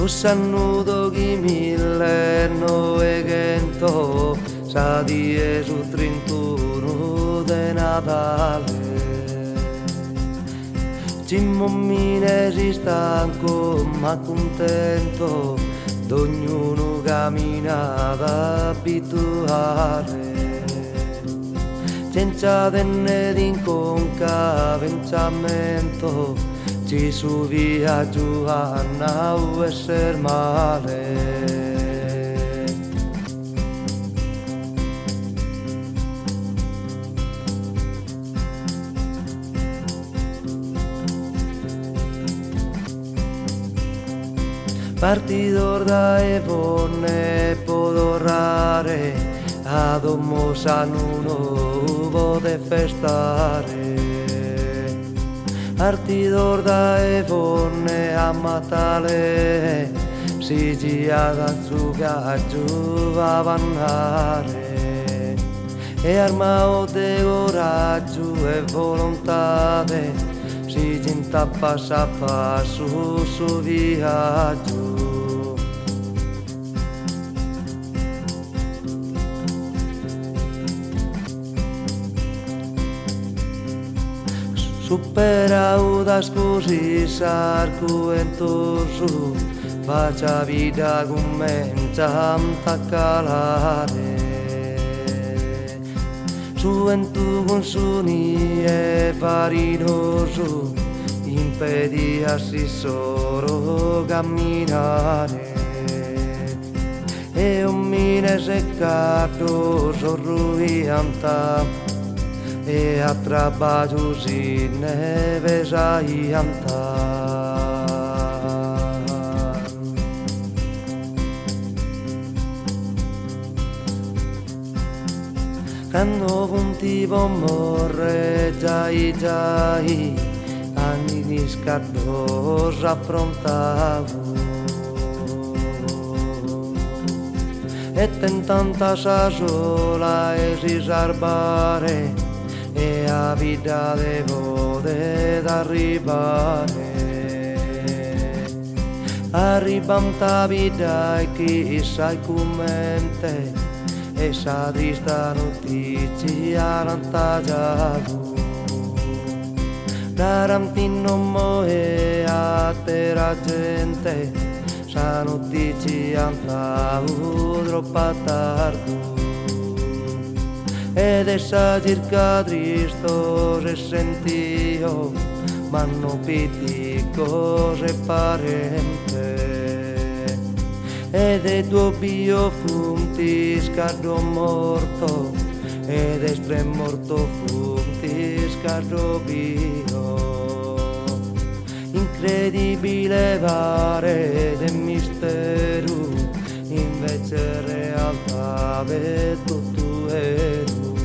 Ussannuto chi 1900 sa die su 31 de Natale. Cimmomine si stanco ma contento d'ognuno camminava abituare. Senza tenne d'inconca pensamento ci su viaggio a non essere male. Partidor da evone podorrare ad uomo sanuno de festare. Partidor da evone a matale si gira da giù a vannare. E armao de coraggio e volontà si ginta passo a passo su viaggio. Superau da scusi sarco entoso, faccia vita comincia a calare. Gioventù con suni e farinoso, impediassi solo camminare. E un mine seccato sorruianta, e a trabalho si neve saiantar. Quando puntivo morre giai, anni di scattos affrontavo. E tentanta sa sola e si sarbare, e a vita devo d'arrivare. Arrivanta vita e chissà commente, e sa trista notizia rantagiato. Darantino moe a terra gente, sa notizia andavo troppo tardo. Ed essa circa tristo se sentio, ma non piti cose parente. Ed è tuo bio funti scado morto, ed è morto funti scado bio. Incredibile vare del mistero, invece realtà è tutto vero.